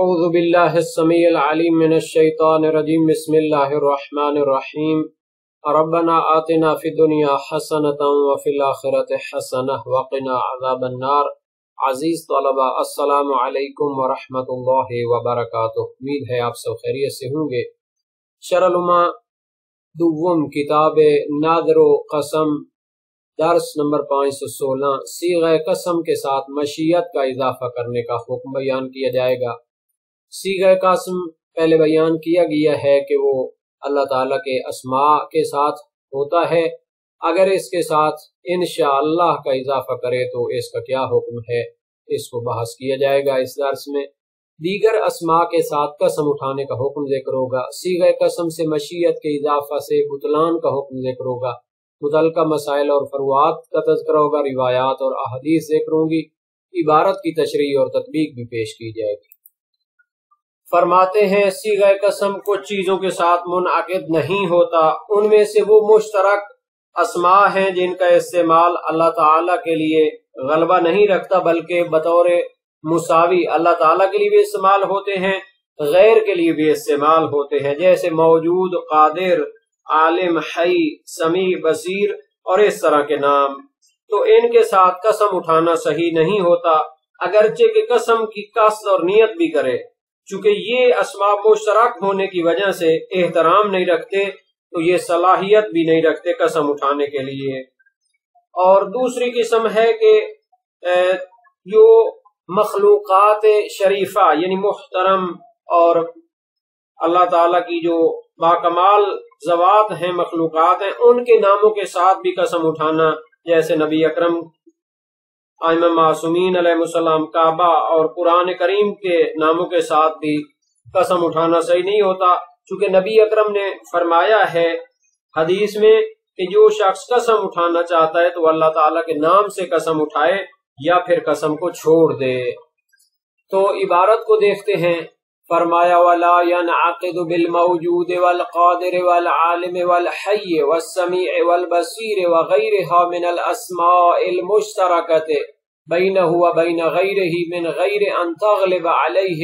اعوذ باللہ السمیع العلیم من الشیطان الرجیم بسم اللہ الرحمن الرحیم ربنا آتنا فی الدنیا حسنة وفی الآخرۃ حسنة وقنا عذاب النار۔ عزیز طلبہ السلام علیکم ورحمۃ اللہ وبرکاتہ، امید ہے آپ سب خیریت سے ہوں گے۔ شرح العلوم دوم کتاب نادر و قسم درس نمبر 516 صیغہ قسم کے ساتھ مشیت کا اضافہ کرنے کا حکم بیان کیا جائے گا۔ صیغہ قسم پہلے بیان کیا گیا ہے کہ وہ اللہ تعالیٰ کے اسماء کے ساتھ ہوتا ہے، اگر اس کے ساتھ انشاءاللہ کا اضافہ کرے تو اس کا کیا حکم ہے، اس کو بحث کیا جائے گا اس درس میں۔ دیگر اسماء کے ساتھ قسم اٹھانے کا حکم ذکر ہوگا۔ صیغہ قسم سے مشیت کے اضافہ سے بطلان کا حکم ذکر ہوگا۔ متعلقہ مسائل اور فروعات کا تذکرہ ہوگا، روایات اور احادیث ذکر ہوں گی، عبارت کی تشریح اور تطبیق بھی پیش کی جائے گی۔ فرماتے ہیں صیغہ قسم کچھ چیزوں کے ساتھ منعقد نہیں ہوتا، ان میں سے وہ مشترک اسماء ہیں جن کا استعمال اللہ تعالیٰ کے لیے غلبہ نہیں رکھتا بلکہ بطور مساوی اللہ تعالیٰ کے لیے بھی استعمال ہوتے ہیں، غیر کے لیے بھی استعمال ہوتے ہیں، جیسے موجود، قادر، عالم، حی، سمیع، بصیر اور اس طرح کے نام۔ تو ان کے ساتھ قسم اٹھانا صحیح نہیں ہوتا، اگرچہ کہ قسم کی قصد اور نیت بھی کرے، چونکہ یہ اسماء مشترک ہونے کی وجہ سے احترام نہیں رکھتے تو یہ صلاحیت بھی نہیں رکھتے قسم اٹھانے کے لیے۔ اور دوسری قسم ہے کہ جو مخلوقات شریفہ یعنی محترم اور اللہ تعالیٰ کی جو باکمال ذوات ہیں، مخلوقات ہیں، ان کے ناموں کے ساتھ بھی قسم اٹھانا، جیسے نبی اکرم، ائمہ معصومین علیہ السلام، کعبہ اور قرآن کریم کے ناموں کے ساتھ بھی قسم اٹھانا صحیح نہیں ہوتا، چونکہ نبی اکرم نے فرمایا ہے حدیث میں کہ جو شخص قسم اٹھانا چاہتا ہے تو اللہ تعالیٰ کے نام سے قسم اٹھائے یا پھر قسم کو چھوڑ دے۔ تو عبارت کو دیکھتے ہیں، فرمایا وَلَا يَنْعَقِدُ بِالْمَوْجُودِ وَالْقَادِرِ وَالْعَالِمِ وَالْحَيِّ وَالسَّمِيعِ وَالْبَصِيرِ وَغَيْرِهَا مِنَ الْأَسْمَاءِ الْمُشْتَرَكَةِ بَيْنَهُ وَبَيْنَ غَيْرِهِ مِنْ غَيْرِ أَنْ تَغْلِبَ عَلَيْهِ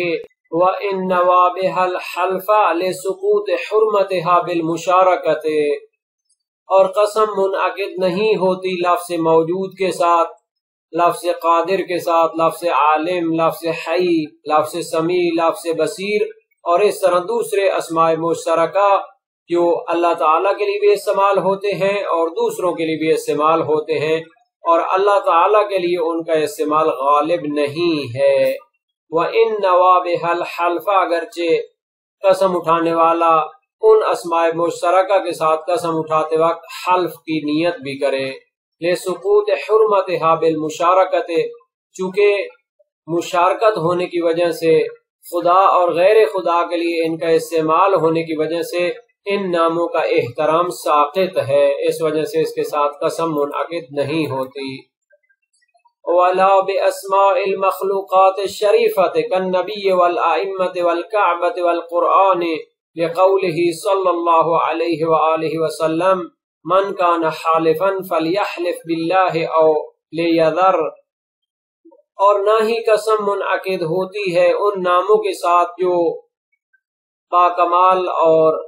وَإِنْ نَوَى بِهَا الْحَلْفَ لِسُقُوطِ حُرْمَتِهَا بِالْمُشَارَكَةِ، اور قسم منعقد نہیں ہوتی لفظ موجود کے ساتھ، لفظ قادر کے ساتھ، لفظ عالم، لفظ حی، لفظ سمیع، لفظ بصیر اور اس طرح دوسرے اسماء مشترکہ جو اللہ تعالیٰ کے لیے بھی استعمال ہوتے ہیں اور دوسروں کے لیے بھی استعمال ہوتے ہیں، اور اللہ تعالیٰ کے لیے ان کا استعمال غالب نہیں ہے۔ وَإِن نَوَى بِهَا الْحَلْفَ، اگرچہ قسم اٹھانے والا ان اسماء مشترکہ کے ساتھ قسم اٹھاتے وقت حلف کی نیت بھی کرے، لِسُقُوطِ حُرْمَتِهَا بِالْمُشَارَكَةِ، چونکہ مشارکت ہونے کی وجہ سے خدا اور غیر خدا کے لیے ان کا استعمال ہونے کی وجہ سے ان ناموں کا احترام ساقط ہے، اس وجہ سے اس کے ساتھ قسم منعقد نہیں ہوتی۔ وَلَا بِأَسْمَاءِ الْمَخْلُوقَاتِ الشَّرِيفَةِ كَالنَّبِيِّ وَالْأَئِمَّةِ وَالْكَعْبَةِ وَالْقُرْآنِ لِقَوْلِهِ صلی اللہ علیہ وآلہ وسلم من کان حالفا فلیحلف باللہ او لیذر، اور نہ ہی قسم منعقد ہوتی ہے ان ناموں کے ساتھ جو باکمال اور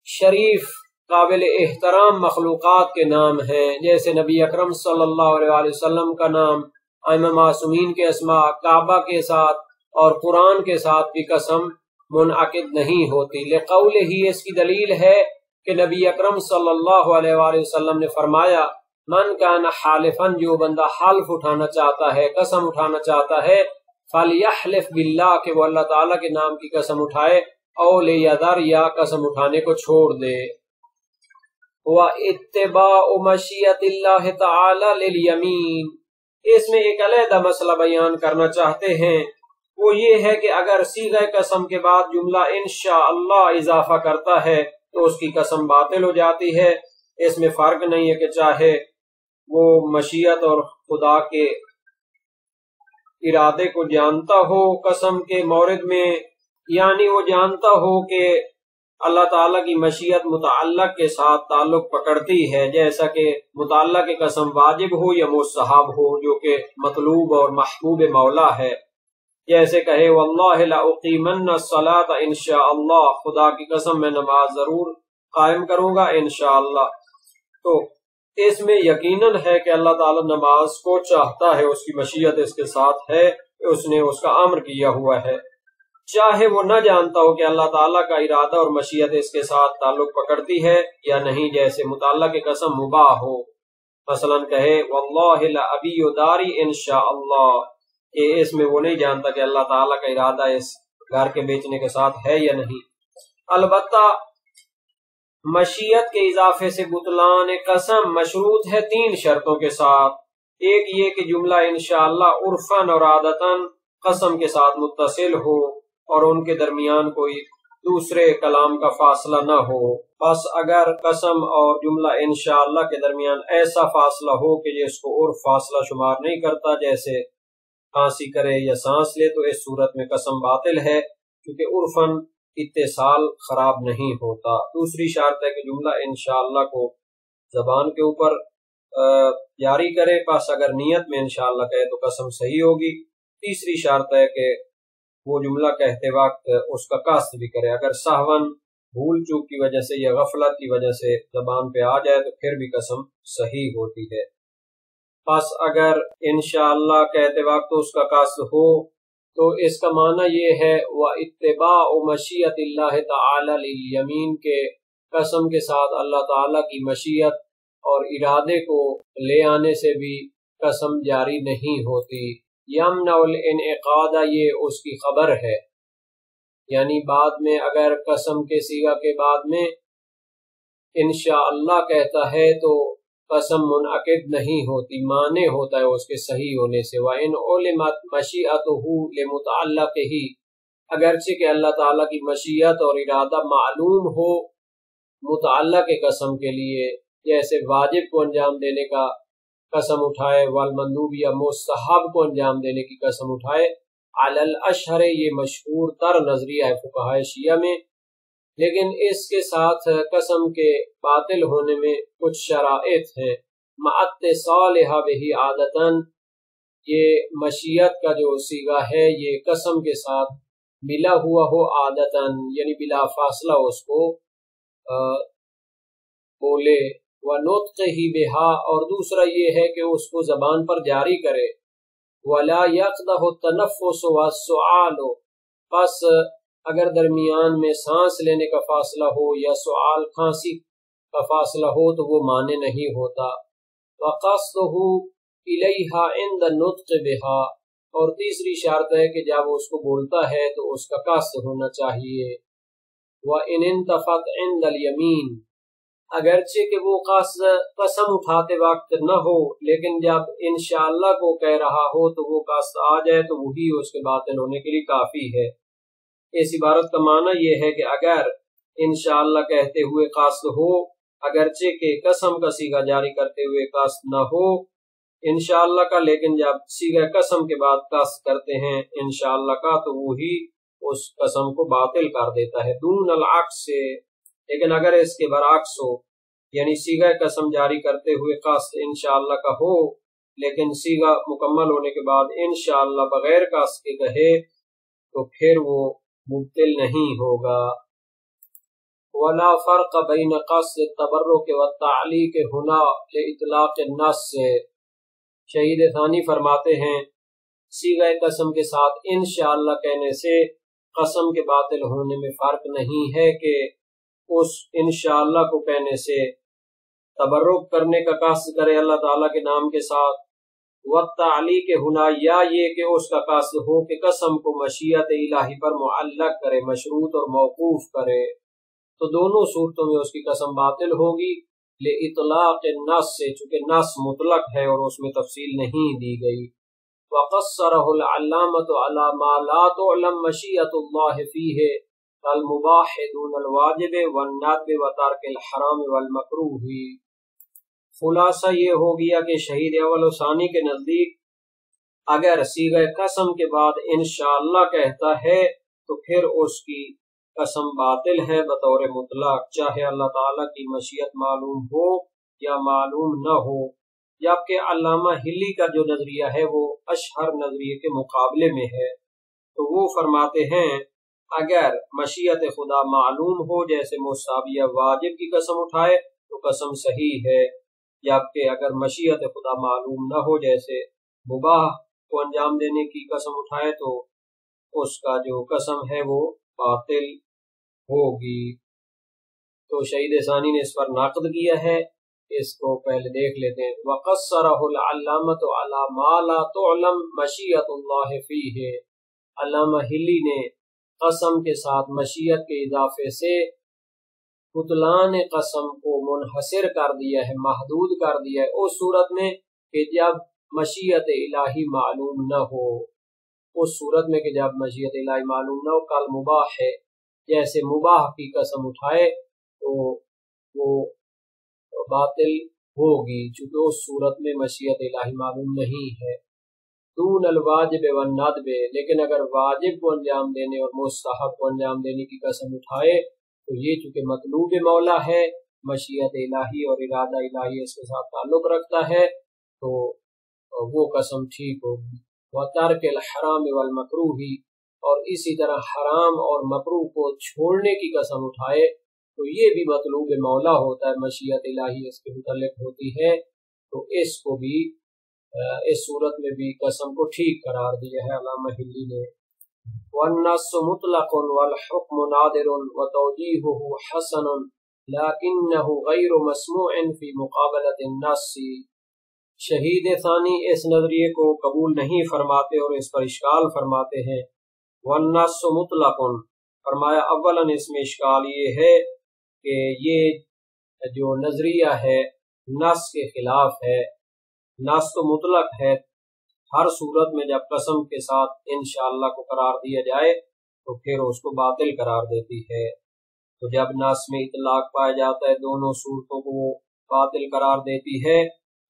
شریف قابل احترام مخلوقات کے نام ہیں، جیسے نبی اکرم صلی اللہ علیہ وسلم کا نام، ائمہ معصومین کے اسماء، کعبہ کے ساتھ اور قرآن کے ساتھ بھی قسم منعقد نہیں ہوتی۔ لقولہ، اس کی دلیل ہے کہ نبی اکرم صلی اللہ علیہ وآلہ وسلم نے فرمایا من کان حالفا، جو بندہ حلف اٹھانا چاہتا ہے، قسم اٹھانا چاہتا ہے، فلیحلف باللہ، کہ وہ اللہ تعالیٰ کے نام کی قسم اٹھائے، او لیذر، یا قسم اٹھانے کو چھوڑ دے۔ وَاتِّبَاعُ مَشِیَّةِ اللَّهِ تَعَالَى لِلْيَمِینِ، اس میں ایک علیحدہ مسئلہ بیان کرنا چاہتے ہیں، وہ یہ ہے کہ اگر صیغہ قسم کے بعد جملہ انشاءاللہ اضافہ کرتا ہے تو اس کی قسم باطل ہو جاتی ہے۔ اس میں فرق نہیں ہے کہ چاہے وہ مشیت اور خدا کے ارادے کو جانتا ہو قسم کے مورد میں، یعنی وہ جانتا ہو کہ اللہ تعالیٰ کی مشیت متعلق کے ساتھ تعلق پکڑتی ہے، جیسا کہ متعلق کی قسم واجب ہو یا مستحب ہو، جو کہ مطلوب اور محبوب مولا ہے۔ جیسے کہے واللہ لأقیمن الصلاۃ انشاء اللہ، خدا کی قسم میں نماز ضرور قائم کروں گا انشاءاللہ۔ تو اس میں یقیناً ہے کہ اللہ تعالی نماز کو چاہتا ہے، اس کی مشیت اس کے ساتھ ہے، اس نے اس کا امر کیا ہوا ہے، چاہے وہ نہ جانتا ہو کہ اللہ تعالیٰ کا ارادہ اور مشیت اس کے ساتھ تعلق پکڑتی ہے یا نہیں، جیسے متعلق کی قسم مباح ہو، مثلا کہے واللہ لأبی داری انشاء اللہ، کہ اس میں وہ نہیں جانتا کہ اللہ تعالیٰ کا ارادہ اس گھر کے بیچنے کے ساتھ ہے یا نہیں۔ البتہ مشیت کے اضافے سے بطلان قسم مشروط ہے 3 شرطوں کے ساتھ۔ ایک یہ کہ جملہ انشاءاللہ عرفاً اور عادتاً قسم کے ساتھ متصل ہو اور ان کے درمیان کوئی دوسرے کلام کا فاصلہ نہ ہو۔ بس اگر قسم اور جملہ انشاءاللہ کے درمیان ایسا فاصلہ ہو کہ جس کو عرف فاصلہ شمار نہیں کرتا، جیسے کھانسی کرے یا سانس لے، تو اس صورت میں قسم باطل ہے، کیونکہ عرفاً اتصال خراب نہیں ہوتا۔ دوسری شرط ہے کہ جملہ انشاءاللہ کو زبان کے اوپر جاری کرے، پس اگر نیت میں انشاءاللہ کہے تو قسم صحیح ہوگی۔ تیسری شرط ہے کہ وہ جملہ کہتے وقت اس کا قصد بھی کرے، اگر سہون بھول چوک کی وجہ سے یا غفلت کی وجہ سے زبان پہ آ جائے تو پھر بھی قسم صحیح ہوتی ہے۔ پس اگر انشاءاللہ کہتے وقت اس کا قصد ہو تو اس کا معنی یہ ہے وَاتِّبَاعُ مَشِیَّةِ اللَّهِ تَعَالَى لِلْيَمِین، کے قسم کے ساتھ اللہ تعالیٰ کی مشیت اور ارادے کو لے آنے سے بھی قسم جاری نہیں ہوتی۔ یمنع الانعقاد، یہ اس کی خبر ہے، یعنی بعد میں اگر قسم کے صیغہ کے بعد میں انشاءاللہ کہتا ہے تو قسم منعقد نہیں ہوتی، معنی ہوتا ہے اس کے صحیح ہونے سے۔ وَإِنْ عُلِمَتْ مَشِیَّتُهُ لِمُتَعَلَّقِهِ، اگرچہ کہ اللہ تعالیٰ کی مشیت اور ارادہ معلوم ہو متعلق قسم کے لیے، جیسے واجب کو انجام دینے کا قسم اٹھائے، والمندوب یا مستحب کو انجام دینے کی قسم اٹھائے، علی الاشہر، یہ مشہور تر نظریہ ہے فقہاء شیعہ میں، لیکن اس کے ساتھ قسم کے باطل ہونے میں کچھ شرائط ہیں۔ مع اتصالها به عادتاً، یہ مشیت کا جو صیغہ ہے یہ قسم کے ساتھ ملا ہوا ہو عادتاً، یعنی بلا فاصلہ اس کو بولے، ونطقه بها، اور دوسرا یہ ہے کہ اس کو زبان پر جاری کرے، ولا يقدح التنفس والسعال، پس اگر درمیان میں سانس لینے کا فاصلہ ہو یا سعال کھانسی کا فاصلہ ہو تو وہ معنی نہیں ہوتا۔ وقصده الیہا عند النطق بها، اور تیسری شرط ہے کہ جب اس کو بولتا ہے تو اس کا قصد ہونا چاہیے۔ وَإِنْ انْتَفَتْ عِنْدَ الْيَمِينِ، اگرچہ کہ وہ قسم اٹھاتے وقت نہ ہو لیکن جب انشاءاللہ کو کہہ رہا ہو تو وہ قصد آ جائے تو وہی اس کے باطل ہونے کے لیے کافی ہے۔ اس عبارت کا معنی یہ ہے کہ اگر انشاءاللہ کہتے ہوئے قصد ہو، اگرچہ کہ قسم کا صیغہ جاری کرتے ہوئے قصد نہ ہو انشاءاللہ کا، لیکن جب صیغہ قسم کے بعد قصد کرتے ہیں انشاءاللہ کا تو وہی اس قسم کو باطل کر دیتا ہے، دون العکس سے۔ لیکن اگر اس کے برعکس ہو، یعنی صیغہ قسم جاری کرتے ہوئے قصد انشاءاللہ کا ہو لیکن صیغہ مکمل ہونے کے بعد انشاءاللہ بغیر قصد کے کہے تو پھر وہ مبطل نہیں ہوگا۔ ولا فرق بین قصد التبرک والتعلیق ہنا لاطلاق النص، شہید ثانی فرماتے ہیں صیغہ قسم کے ساتھ انشاءاللہ کہنے سے قسم کے باطل ہونے میں فرق نہیں ہے کہ اس انشاءاللہ کو کہنے سے تبرک کرنے کا قصد کرے اللہ تعالیٰ کے نام کے ساتھ، والتعلیق ہنا، یا یہ کہ اس کا قصد ہو کہ قسم کو مشیت الہی پر معلق کرے، مشروط اور موقوف کرے، تو دونوں صورتوں میں اس کی قسم باطل ہوگی لاطلاق النص سے، چونکہ نص مطلق ہے اور اس میں تفصیل نہیں دی گئی۔ وقصرہ العلامۃ علی ما لا تعلم مشیت اللہ فیہ المباح دون الواجب والندب وترک الحرام والمکروہ۔ خلاصہ یہ ہو گیا کہ شہید اول و ثانی کے نزدیک اگر صیغہ قسم کے بعد انشاءاللہ کہتا ہے تو پھر اس کی قسم باطل ہے بطور مطلق، چاہے اللہ تعالیٰ کی مشیت معلوم ہو یا معلوم نہ ہو، جبکہ علامہ ہلی کا جو نظریہ ہے وہ اشہر نظریے کے مقابلے میں ہے۔ تو وہ فرماتے ہیں اگر مشیت خدا معلوم ہو جیسے مستحب یا واجب کی قسم اٹھائے تو قسم صحیح ہے، جبکہ اگر مشیت خدا معلوم نہ ہو جیسے مباح کو انجام دینے کی قسم اٹھائے تو اس کا جو قسم ہے وہ باطل ہوگی۔ تو شہید ثانی نے اس پر نقد کیا ہے، اس کو پہلے دیکھ لیتے ہیں۔ وَقَصَّرَهُ الْعَلَّامَةُ عَلَى مَا لَا تُعْلَمْ مَشِيَّةُ اللَّهِ فِيهِ، علامہ ہلی نے قسم کے ساتھ مشیت کے اضافے سے بطلان قسم کو منحصر کر دیا ہے، محدود کر دیا ہے، اس صورت میں کہ جب مشیت الہی معلوم نہ ہو، اس صورت میں کہ جب مشیت الہی معلوم نہ ہو، کل مباح ہے، جیسے مباح کی قسم اٹھائے تو وہ باطل ہوگی چونکہ اس صورت میں مشیت الہی معلوم نہیں ہے۔ دون الواجب والندب، لیکن اگر واجب کو انجام دینے اور مستحب کو انجام دینے کی قسم اٹھائے تو یہ چونکہ مطلوب مولا ہے، مشیت الہی اور ارادہ الہی اس کے ساتھ تعلق رکھتا ہے، تو وہ قسم ٹھیک ہوگی۔ وترک الحرام والمکروہ، اور اسی طرح حرام اور مکروہ کو چھوڑنے کی قسم اٹھائے تو یہ بھی مطلوب مولا ہوتا ہے، مشیت الہی اس کے متعلق ہوتی ہے، تو اس کو بھی اس صورت میں بھی قسم کو ٹھیک قرار دیا ہے علامہ ہلی نے۔ والنص مطلق والحکم نادر وتوجیہہ حسن لکنہ غیر مسموع فی مقابلۃ النص، شہید ثانی اس نظریے کو قبول نہیں فرماتے اور اس پر اشکال فرماتے ہیں۔ والنص مطلق، فرمایا اولاً اس میں اشکال یہ ہے کہ یہ جو نظریہ ہے نص کے خلاف ہے، نص تو مطلق ہے، ہر صورت میں جب قسم کے ساتھ انشاءاللہ کو قرار دیا جائے تو پھر اس کو باطل قرار دیتی ہے، تو جب نص میں اطلاق پایا جاتا ہے دونوں صورتوں کو وہ باطل قرار دیتی ہے،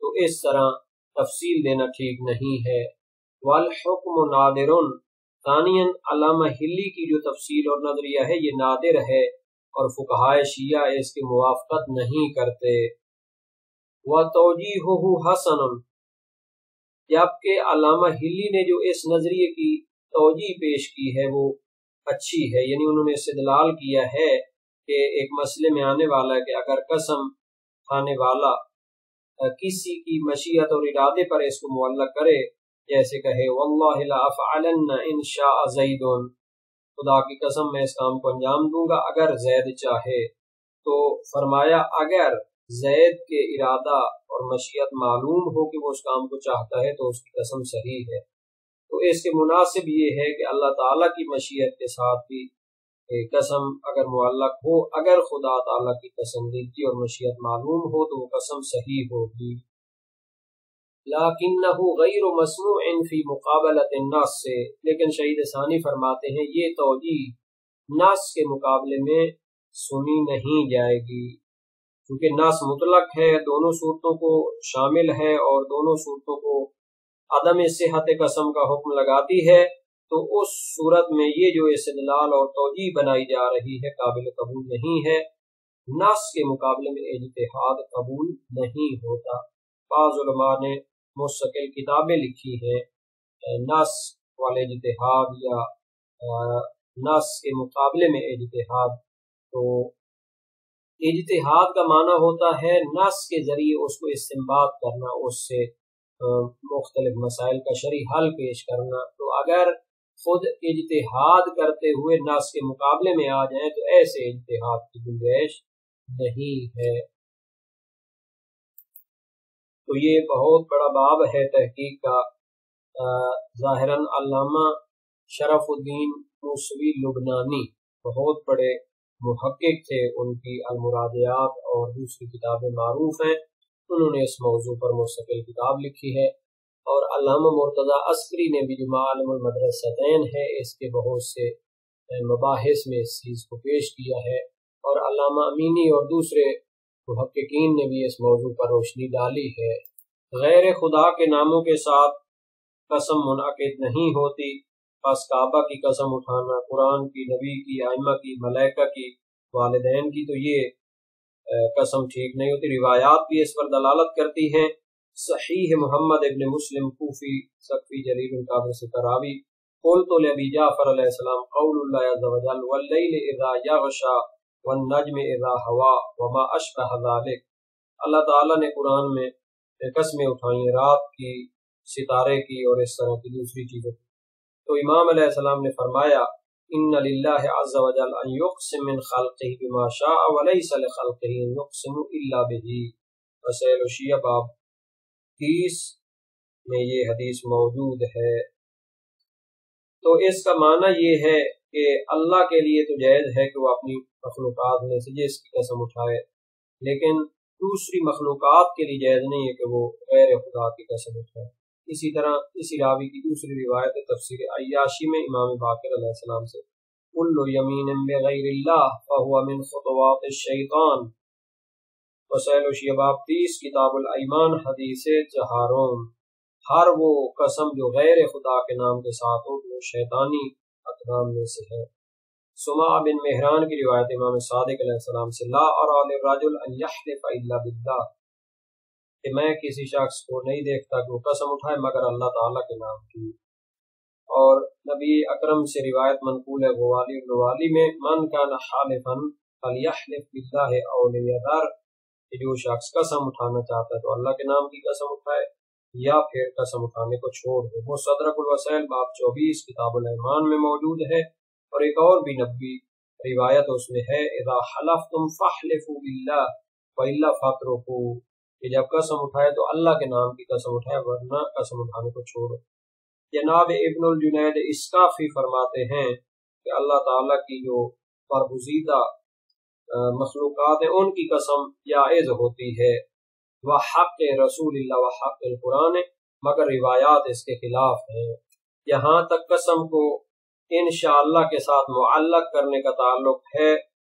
تو اس طرح تفصیل دینا ٹھیک نہیں ہے۔ والحکم نادر، ثانیاً علامہ ہلی کی جو تفصیل اور نظریہ ہے یہ نادر ہے اور فقہائے شیعہ اس کی موافقت نہیں کرتے۔ وتوجیہہ حسن، جبکہ علامہ ہلی نے جو اس نظریے کی توجیہ پیش کی ہے وہ اچھی ہے، یعنی انہوں نے استدلال کیا ہے کہ ایک مسئلے میں آنے والا ہے کہ اگر قسم کھانے والا کسی کی مشیت اور ارادے پر اس کو معلق کرے، جیسے کہے واللہ لأفعلن ان شاء زید، خدا کی قسم میں اس کام کو انجام دوں گا اگر زید چاہے، تو فرمایا اگر زید کے ارادہ اور مشیت معلوم ہو کہ وہ اس کام کو چاہتا ہے تو اس کی قسم صحیح ہے۔ تو اس کے مناسب یہ ہے کہ اللہ تعالیٰ کی مشیت کے ساتھ بھی قسم اگر معلق ہو، اگر خدا تعالیٰ کی پسندیدگی اور مشیت معلوم ہو تو وہ قسم صحیح ہوگی۔ لیکنہ غیر مسموع فی مقابلۃ النص، لیکن شہید ثانی فرماتے ہیں یہ توجیہ نص کے مقابلے میں سنی نہیں جائے گی، کیونکہ نص مطلق ہے، دونوں صورتوں کو شامل ہے اور دونوں صورتوں کو عدم صحت قسم کا حکم لگاتی ہے، تو اس صورت میں یہ جو استدلال اور توجیہ بنائی جا رہی ہے قابل قبول نہیں ہے، نص کے مقابلے میں اجتہاد قبول نہیں ہوتا۔ بعض علماء نے مستقل کتابیں لکھی ہیں نص والے اجتہاد یا نص کے مقابلے میں اجتہاد، تو اجتہاد کا معنی ہوتا ہے نص کے ذریعے اس کو استنباط کرنا، اس سے مختلف مسائل کا شرعی حل پیش کرنا، تو اگر خود اجتہاد کرتے ہوئے نص کے مقابلے میں آ جائیں تو ایسے اجتہاد کی گنجائش نہیں ہے۔ تو یہ بہت بڑا باب ہے تحقیق کا۔ ظاہراً علامہ شرف الدین موسوی لبنانی بہت بڑے محقق تھے، ان کی المراجعات اور دوسری کتابیں معروف ہیں، انہوں نے اس موضوع پر مستقل کتاب لکھی ہے، اور علامہ مرتضی عسکری نے بھی جو معالم المدرستین ہے اس کے بہت سے مباحث میں اس چیز کو پیش کیا ہے، اور علامہ امینی اور دوسرے محققین نے بھی اس موضوع پر روشنی ڈالی ہے۔ غیر خدا کے ناموں کے ساتھ قسم منعقد نہیں ہوتی، بس کعبہ کی قسم اٹھانا، قرآن کی، نبی کی، ائمہ کی، ملائکہ کی، والدین کی، تو یہ قسم ٹھیک نہیں ہوتی۔ روایات بھی اس پر دلالت کرتی ہیں۔ صحیح محمد ابن مسلم کوفی سقفی جلیل القدر سے تراوی قلت لأبی جعفر علیہ السلام قول اللہ عز وجل واللیل اذا یغشا والنجم اذا ہوا وما اشبہ ذلک۔ اللہ تعالیٰ نے قرآن میں قسمیں اٹھائیں رات کی، ستارے کی اور اس طرح کی دوسری چیزوں کی۔ تو امام علیہ السلام نے فرمایا ان للہ عز وجل ان یقسم من خلقہ بما شاء ولیس لخلقہ ان یقسم الا بہ۔ مسائل الشیعہ باب 30 میں یہ حدیث موجود ہے۔ تو اس کا معنی یہ ہے کہ اللہ کے لیے تو جائز ہے کہ وہ اپنی مخلوقات میں سے جس کی قسم اٹھائے، لیکن دوسری مخلوقات کے لیے جائز نہیں ہے کہ وہ غیر خدا کی قسم اٹھائے۔ اسی طرح اسی راوی کی دوسری روایت تفسیر عیاشی میں امام باقر علیہ السلام سے کل یمین بغیر اللہ فہو من خطوات الشیطان۔ وسائل الشیعہ باب 30 کتاب الایمان حدیث 4۔ ہر وہ قسم جو غیر خدا کے نام کے ساتھ ہو وہ شیطانی اقدام میں سے ہے۔ سمع بن مہران کی روایت امام صادق علیہ السلام سے لا ارى للرجل ان يحلف الا باللہ، کہ میں کسی شخص کو نہیں دیکھتا کہ وہ قسم اٹھائے مگر اللہ تعالیٰ کے نام کی۔ اور نبی اکرم سے روایت منقول ہے غوالی الروالی میں من کان حالفا فلیحلف باللہ او لیذر، کہ جو شخص قسم اٹھانا چاہتا ہے تو اللہ کے نام کی قسم اٹھائے یا پھر قسم اٹھانے کو چھوڑ دے۔ وہ صدرک الوسائل باب 24 کتاب الایمان میں موجود ہے۔ اور ایک اور بھی نبی روایت اس میں ہے اذا حلفتم فاحلفوا باللہ والا فاترکوا، کہ جب قسم اٹھائے تو اللہ کے نام کی قسم اٹھائے ورنہ قسم اٹھانے کو چھوڑو۔ جناب ابن الجنید اسکافی فرماتے ہیں کہ اللہ تعالیٰ کی جو برگزیدہ مخلوقات ہیں ان کی قسم جائز ہوتی ہے، وحق رسول اللہ وحق القرآن، مگر روایات اس کے خلاف ہیں۔ یہاں تک قسم کو انشاءاللہ کے ساتھ معلق کرنے کا تعلق ہے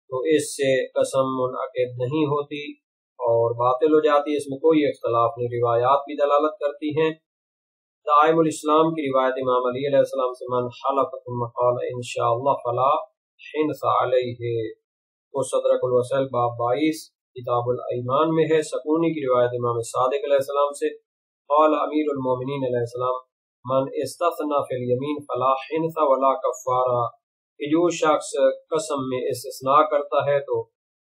تو اس سے قسم منعقد نہیں ہوتی اور باطل ہو جاتی ہے، اس میں کوئی اختلاف نہیں، روایات بھی دلالت کرتی ہیں۔ دائم الاسلام کی روایت امام علی علیہ السلام سے من حلف ثم قال انشاءاللہ فلا حنث علیہ، وہ صدرک الوسائل باب 22 کتاب الایمان میں ہے۔ سکونی کی روایت امام صادق علیہ السلام سے قال امیر المومنین علیہ السلام من استثنى فی الیمین فلا حنث ولا کفارہ، کہ جو شخص قسم میں استثناء کرتا ہے تو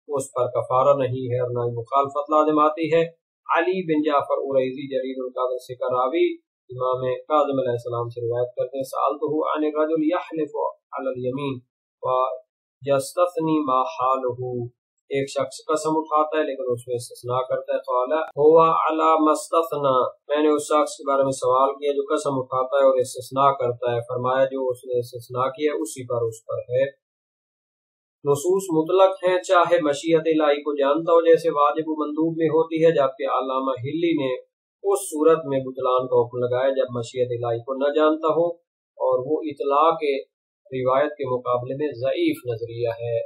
اس پر کفارہ نہیں ہے اور نہ مخالفت لازم آتی ہے۔ علی بن جعفر اریزی جریر القدر سے راوی امام کاظم علیہ السلام سے روایت کرتے ہیں سألتہ عن الرجل یحلف علی الیمین ویستثنی ما حالہ، ایک شخص قسم اٹھاتا ہے لیکن اس میں استثناء کرتا ہے، قال هو علی ما استثنى، میں نے اس شخص کے بارے میں سوال کیا جو قسم اٹھاتا ہے اور استثناء کرتا ہے، فرمایا جو اس نے استثناء کیا اسی پر اس پر ہے۔ نصوص مطلق ہیں چاہے مشیت الہی کو جانتا ہو جیسے واجب و مندوب میں ہوتی ہے، جبکہ علامہ ہلی نے اس صورت میں بطلان کا حکم لگایا جب مشیت الہی کو نہ جانتا ہو، اور وہ اطلاق روایت کے مقابلے میں ضعیف نظریہ ہے۔